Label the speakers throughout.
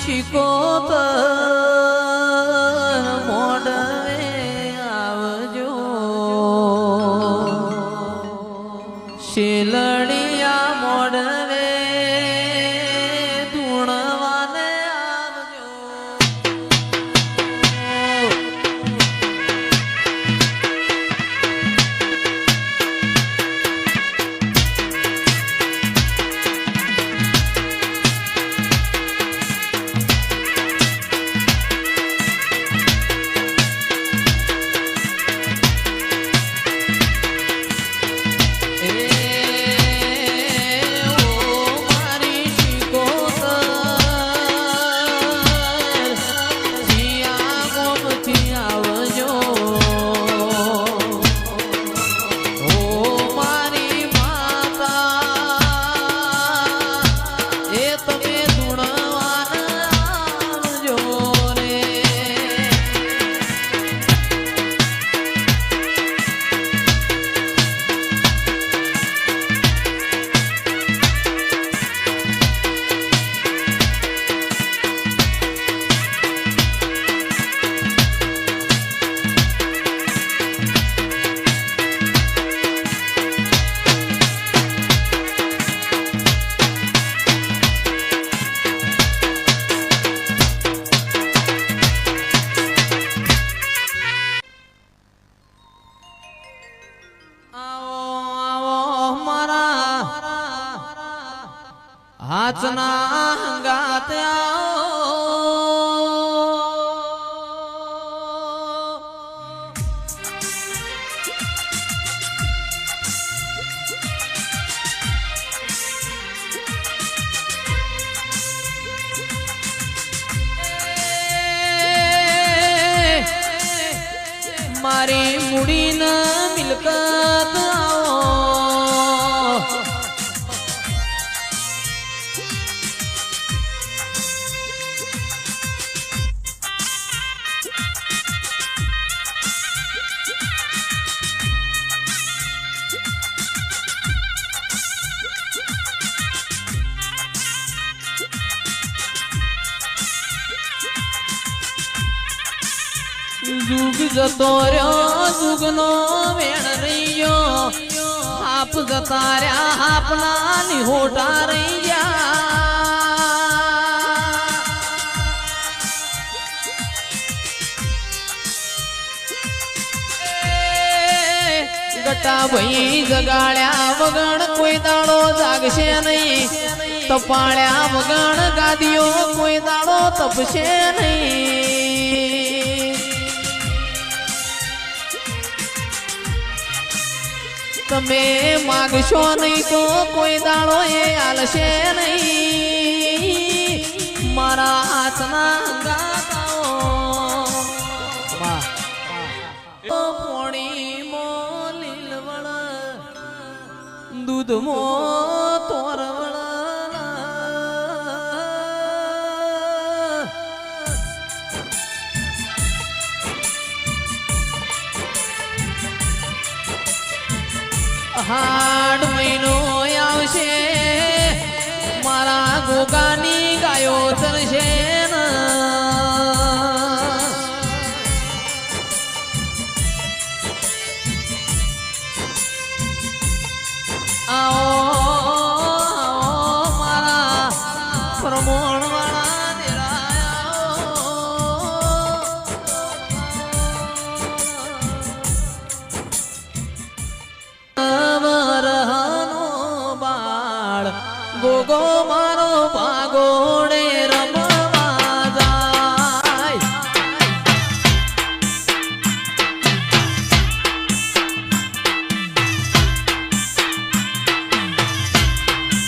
Speaker 1: શિકોતર મોડવે આવજો શેલડિયા મોડવે ધૂણવાને આવજો. હાચના હંગાત મારી મૂડી ન મિલકત जुग जतो રહ્યો जुगनो વેણ રહીયો આપ જતા રહ્યા આપના નિહોટા રહી ગયા ગટા ભાઈ જગાડ્યા વગણ કોઈ દાડો જાગશે નહીં તપાળ્યા વગણ ગાદીઓ કોઈ દાડો તપશે નહીં તમે માગશો નહીં તો કોઈ દાડો એ આલશે નહીં મારા હાથના ગાતાઓ પોણીમો લીલવળ દૂધમો તોરવળ હાડ મહિનો આવશે મારા ગોગાની ગાયો તરશે આવો મારા પ્રમોણ વાળા ગોગો મારો ભાગોડે રમવા જાય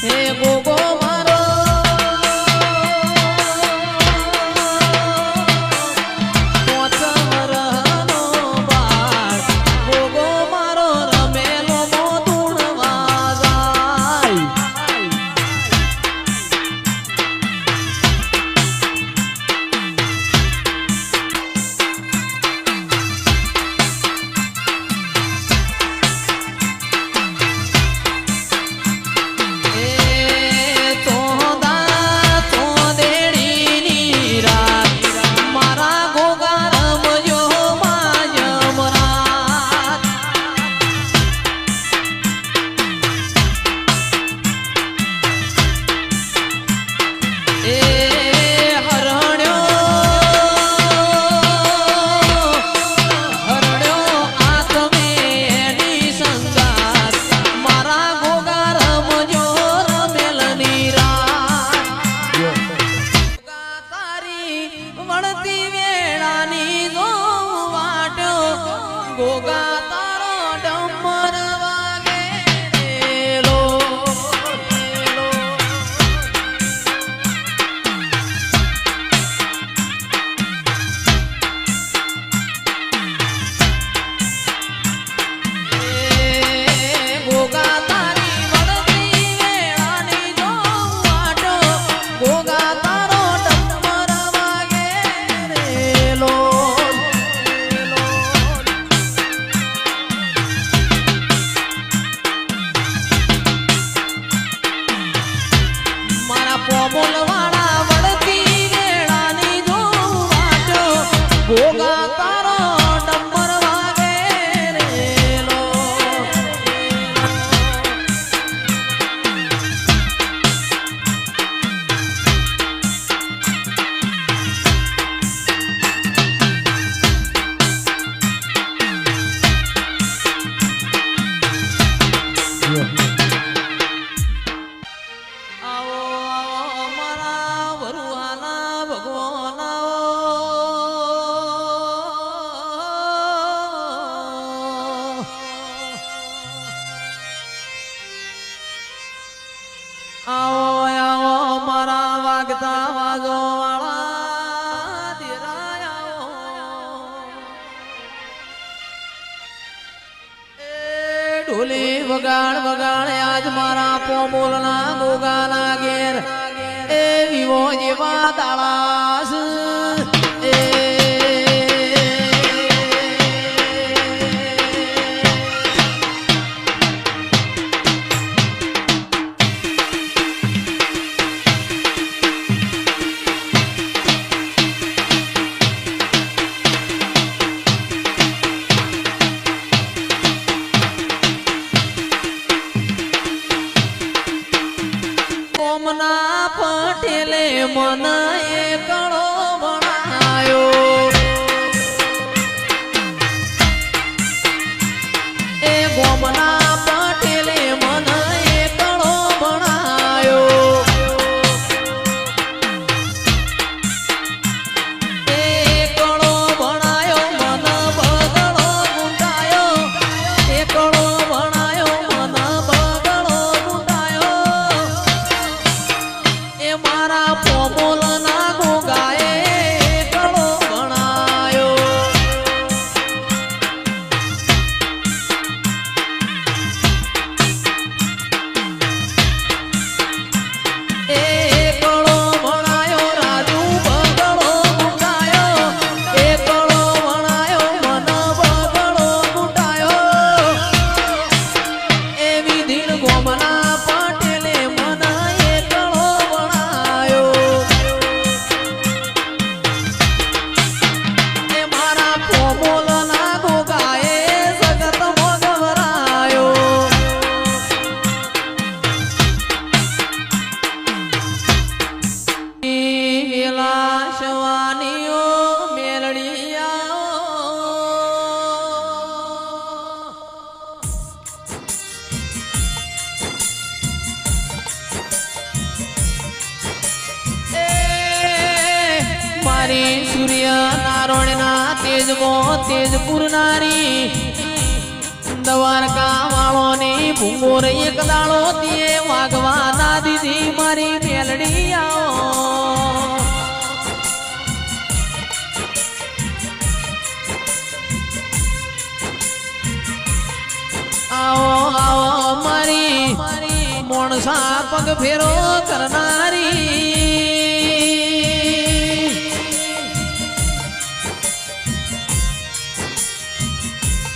Speaker 1: હે ગોગો મારો પોચવરનો બાળ ગોગો મારો રમેલો મોતુણવા જાય આવો આવો મારા વાગતા વાજો વાળા ધીરાયા એ ઢોલી વગાડ વગાડ આજ મારા પોમોલના ગોગાના ઘેર એ વિવો જેવા દાળાસ એ કોમના પટેલે મન એકળો બનાયો એ ગોમના પટેલે મન એકળો બનાયો એકળો બનાયો મન બગડો ગુંડાયો એકળો બનાયો મન બગડો ગુંડાયો એ મારા પોમોલના ગોગાએ એકળો બનાયો એકળો બનાયો રાજુ બગડો ગુંડાયો એકળો બનાયો મન બગડો ગુંડાયો એવી દિલ ગોમના પટેલે મન એકળો બનાયો એ મારા પોમોલના ગોગાએ જગતમાં ગવરાયો વેલા શવાનીઓ મેલડીયાઓ એ મારી સૂર્ય નારોણના તેજમાં તેજપુર નારી દ્વારકા વાળોની ભૂંગોર એક દાડો તે વાગવા ના દીધી મારી મેલડી આવો આવો મારી મોણસા પગ ફેરો કરનારી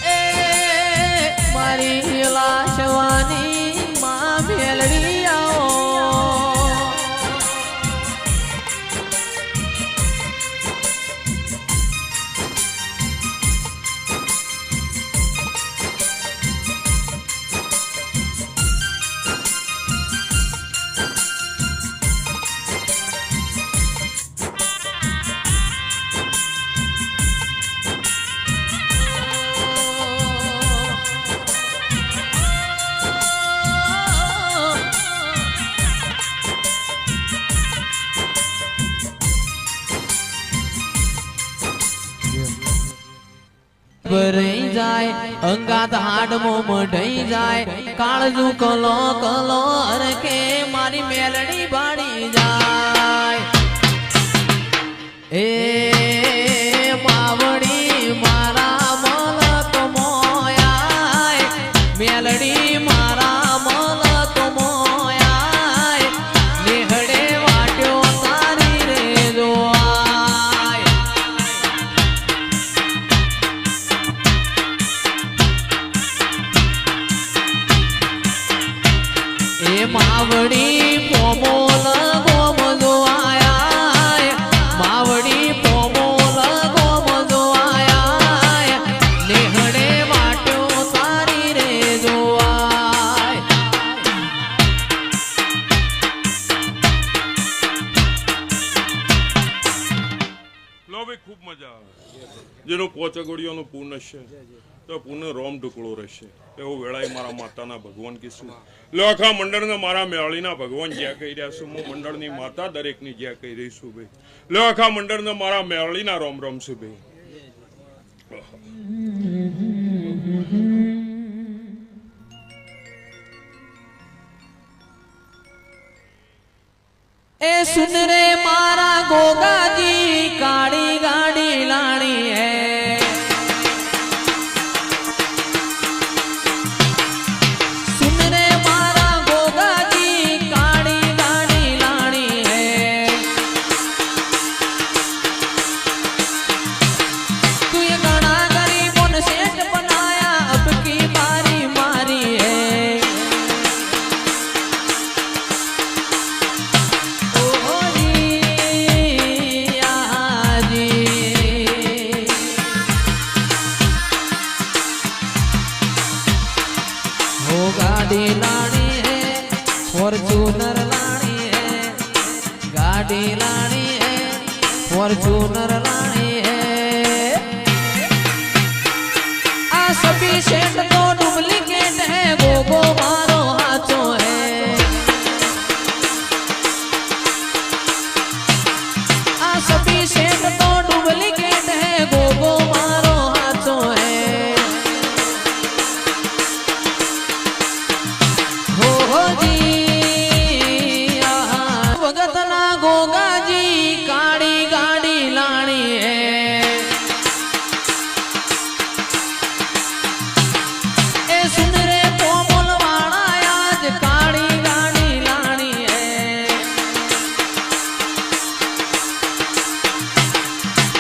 Speaker 1: એ મારી લાશવાની માં મેલડી આવો ભરાઈ જાય અંગાત હાડમો મઢાઈ જાય કાળજુ કલો કલો અરકે મારી મેલડી બાળી જાય એ માવડી મારા મલક મોયાય મેલડી મારા મલક મોયાય લેહડે વાટ્યો તારી રે જોવાય એ માવડી પોમોલ ગોમ જોવાય માવડી પોમોલ ગોમ જોવાય લેહડે વાટ્યો તારી રે જોવાય
Speaker 2: લો ભાઈ ખૂબ મજા આવે જેનો પોચગોડીઓનો પૂર્ણ છે તો પૂર્ણ રોમ ઢુકળો રહેશે એવું વેળાએ મારા માતાના ભગવાન કીશું લો આખા મંડળને મારા મેળીના ભગવાન જ્યાં કહી રહ્યા છું હું મંડળની માતા દરેકની જ્યાં કહી રહી છું ભાઈ લો આખા મંડળને મારા મેળીના રોમ રોમ છે ભાઈ
Speaker 1: ए सुन रे मारा गोगा जी काड़ी गाड़ी लानी है सुन रे मारा गोगा जी काड़ी गाड़ी लानी है तू ये गाना गरीबों ने सेठ बनाया अब की बारी मारी है गाड़ी लानी है फॉर्च्यूनर लानी है गाड़ी लानी है फॉर्च्यूनर लानी है आ सभी सेठ तो डुप्लीकेट है गोगो मारो हाथों है आ सभी सेठ तो डुप्लीकेट है गोगो मारो हाथों है गोगा जी काड़ी गाड़ी लानी है ए सुन रे कोमल वाला आज काड़ी गाड़ी लानी है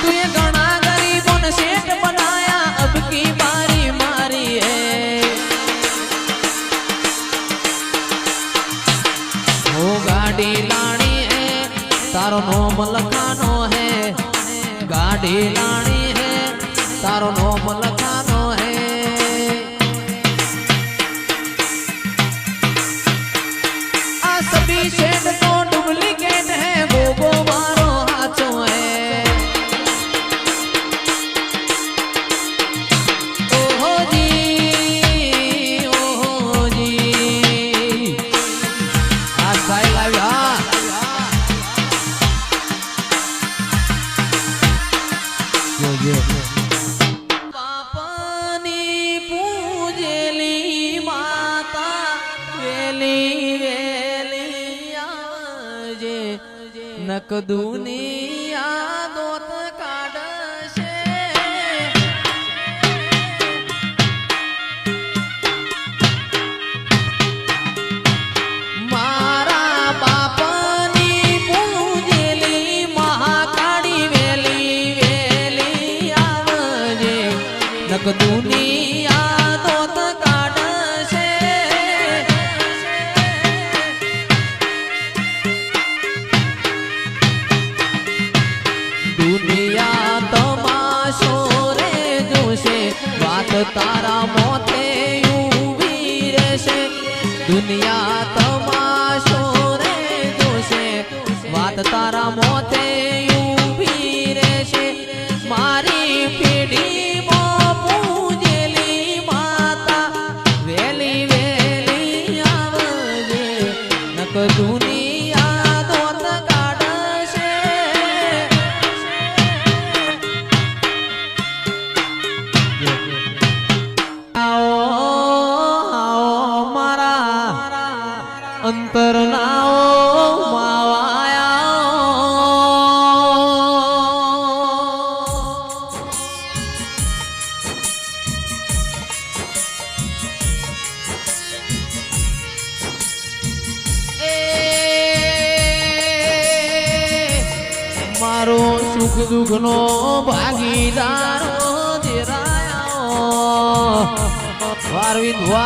Speaker 1: तू ये गाना गरीबों ने सेठ बनाया अब की बारी मारी है वो गाड़ी लानी तारो नोम लखानो है गाड़ी लानी है तारो नोम लखानो है आ सभी सेठ तो डुप्लीकेट है गोगो मारो हाथों है ओहो जी आज भाई लाया पापनी पूजेली माता वेली वेली आजे नक दुनिया दोत काढशे मारा बापनी पूजेली महाकाળી वेली नक दुनिया दोत काढशे दुनिया तमाशो रे जोशे बात तारा मोते ऊभी रहेशे दुनिया तमाशो रे जोशे बात तारा मोते ऊभी रहेशे मारी पीढ़ी दुनिया दोत काढशे आओ आओ मारा अंतर नाओ मावाया मारो सुख दुख नो भागीदार जेराया वारविंद वा